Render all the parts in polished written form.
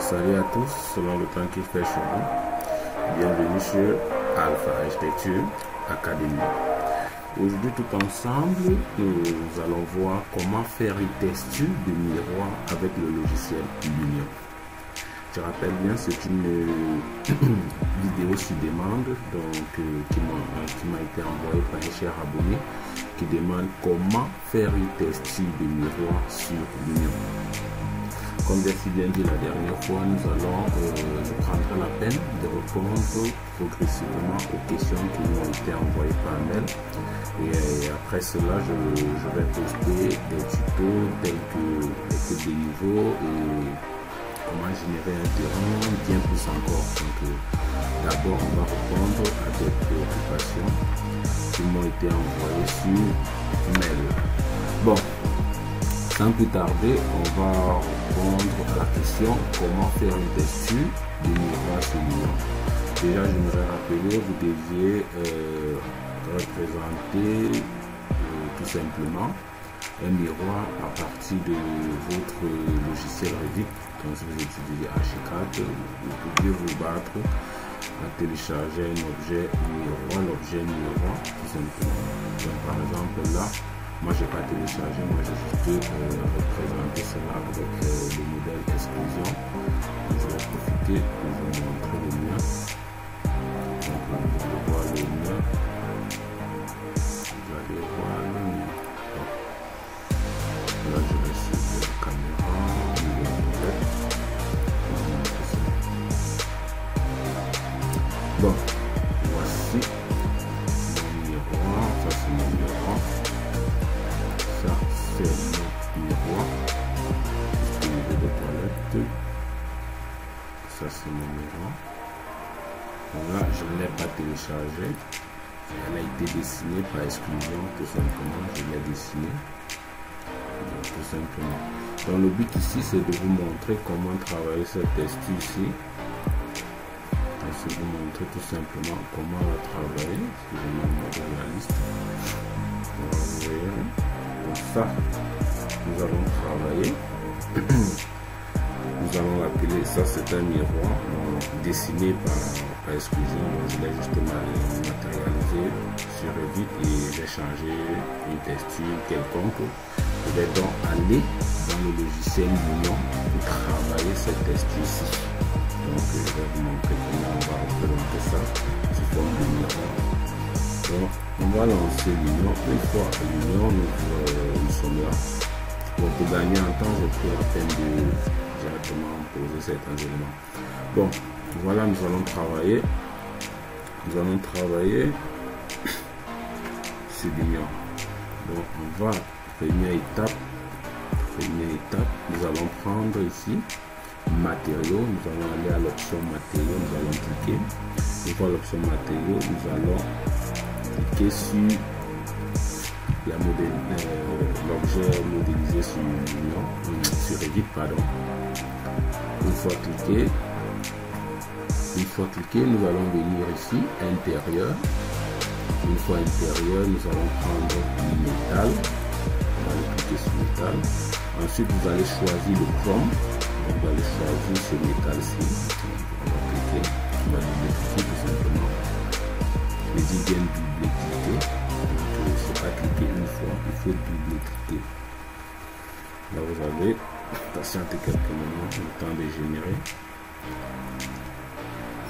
Salut à tous, selon le temps qu'il fait chez vous. Bienvenue sur Alpha Architecture Academy. Aujourd'hui, tout ensemble, nous allons voir comment faire une texture de miroir avec le logiciel Lumion. Je rappelle bien, c'est une vidéo sur demande qui m'a été envoyée par un cher abonné qui demande comment faire une texture de miroir sur Lumion. Comme j'ai si bien dit la dernière fois, je prendrai la peine de répondre progressivement aux questions qui m'ont été envoyées par mail. Et après cela, je vais poster des tutos tels que des niveaux et comment générer un terrain, bien plus encore. Donc d'abord, on va répondre à des préoccupations qui m'ont été envoyées sur mail. Bon. Sans plus tarder, on va répondre à la question comment faire une texture de miroir sur Lumion. Déjà, je voudrais rappeler, vous deviez représenter tout simplement un miroir à partir de votre logiciel Revit. Donc, si vous utilisez H4, vous pouvez vous battre à télécharger un objet miroir, l'objet miroir, tout simplement. Donc, par exemple, là, moi, je n'ai pas téléchargé, moi j'ai juste représenté cela avec le modèle exclusion. Donc, je vais profiter pour vous montrer le mien. Donc, vous allez voir le mien. Vous allez voir le mien. Bon. Là, je vais sur la caméra. Bon, voici mon miroir. Ça, c'est mon miroir. Ça, c'est notre miroir. Au niveau de toilette. Ça, c'est mon miroir. Là, je ne l'ai pas téléchargé. Elle a été dessinée par exclusion, tout simplement. Je l'ai dessinée. Tout simplement. Donc, le but ici, c'est de vous montrer comment travailler cette texture ici. C'est de vous montrer tout simplement comment la travailler. Excusez-moi, je vais la liste. Vous voyez. Donc ça, nous allons travailler. Nous allons l'appeler, ça c'est un miroir dessiné par exclusion. Donc je l'ai justement matérialisé sur Revit et j'ai changé une texture quelconque. Je vais donc aller dans le logiciel Lumion pour travailler cette texture ici. Donc je vais vous montrer comment on va représenter ça sous forme de miroir. Donc, on va lancer l'union. Une fois l'union, nous sommes là. Donc, pour gagner en temps, j'ai pris la peine de directement poser certains éléments. Bon, voilà, nous allons travailler. Nous allons travailler sur l'union. Donc, on va, première étape, nous allons prendre ici matériaux. Nous allons aller à l'option matériaux. Nous allons cliquer. Une fois l'option matériaux, nous allons cliquer sur l'objet modélisé sur Revit, pardon. Une fois cliqué, nous allons venir ici, intérieur. Une fois intérieur, nous allons prendre du métal. On va aller cliquer sur métal. Ensuite, vous allez choisir le chrome. Vous allez choisir ce métal-ci. On va cliquer. On va double-cliquer tout simplement. Je dis bien double-cliquer. Donc, c'est pas cliquer une fois, il faut double-cliquer. Là, vous avez patienté quelques moments, le temps de générer.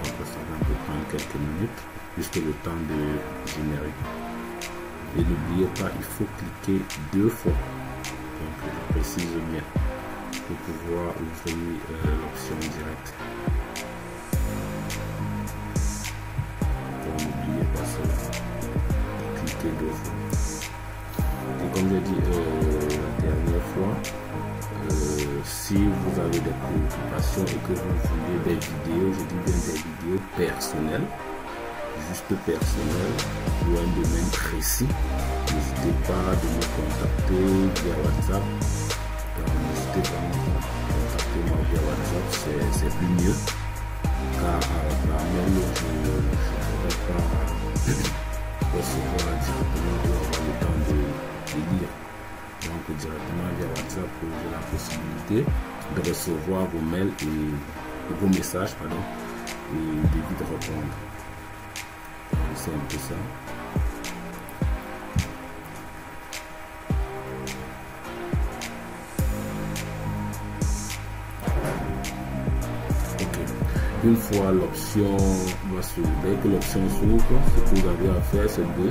Donc, ça va prendre quelques minutes, juste le temps de générer. Et n'oubliez pas, il faut cliquer 2 fois. Donc, je précise bien pour pouvoir ouvrir l'option directe. N'oubliez pas cela. Cliquez 2 fois. Et comme j'ai dit la dernière fois, si vous avez des préoccupations et que vous voulez des vidéos, je dis bien des vidéos personnelles, juste personnelles, ou un domaine précis, n'hésitez pas de me contacter via WhatsApp. N'hésitez pas à me contacter via WhatsApp, c'est plus mieux. Car par mail, je ne pourrais pas recevoir directement ou avoir le temps de lire. Donc directement via WhatsApp, j'ai la possibilité de recevoir vos mails et vos messages, pardon, et de vite répondre. C'est un peu ça. Une fois l'option va s'ouvrir, dès que l'option s'ouvre, ce que vous avez à faire, c'est de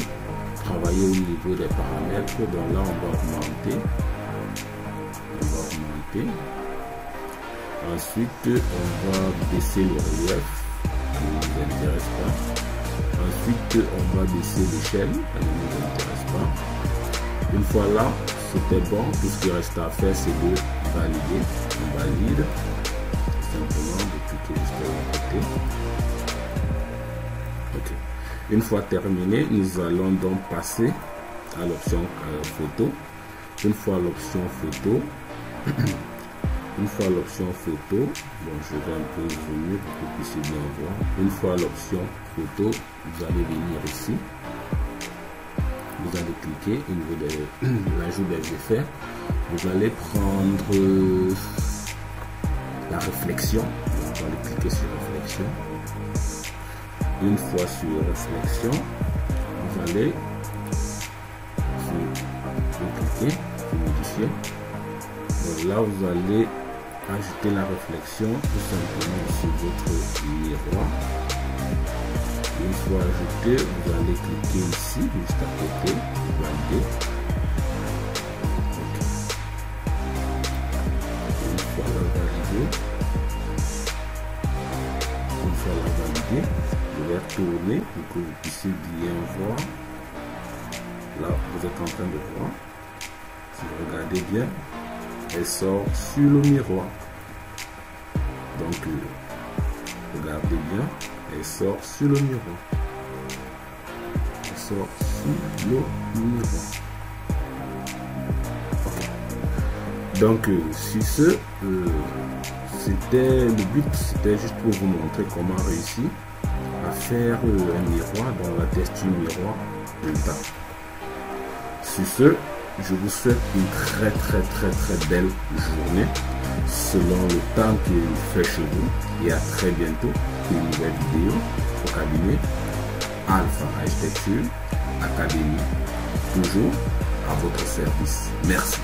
travailler au niveau des paramètres. Donc là, on va augmenter. Ensuite, on va baisser le relief, qui ne nous intéresse pas. Ensuite, on va baisser l'échelle, qui ne nous intéresse pas. Une fois là, c'était bon. Tout ce qui reste à faire, c'est de valider. On valide. Simplement de cliquer juste à côté. Ok. Une fois terminé, nous allons donc passer à l'option photo. Une fois l'option photo, bon, je vais un peu zoomer pour que vous puissiez bien voir. Une fois l'option photo, vous allez venir ici. Vous allez cliquer au niveau de l'ajout des effets. Vous allez prendre la réflexion. On va aller cliquer sur réflexion. Une fois sur réflexion, vous allez cliquer sur modifier. Donc là, vous allez ajouter la réflexion tout simplement sur votre miroir. Une fois ajouté, vous allez cliquer ici, juste à côté, valider. Une fois la validée, je vais tourner pour que vous puissiez bien voir. Là, vous êtes en train de voir. Si vous regardez bien, elle sort sur le miroir. Donc, regardez bien, elle sort sur le miroir. Elle sort sur le miroir. Okay. Donc, sur ce, c'était le but, c'était juste pour vous montrer comment réussir à faire un miroir dans la texture miroir de temps. Sur ce, je vous souhaite une très belle journée selon le temps qu'il fait chez vous et à très bientôt pour une nouvelle vidéo au cabinet Alpha Architecture Académie, toujours à votre service. Merci.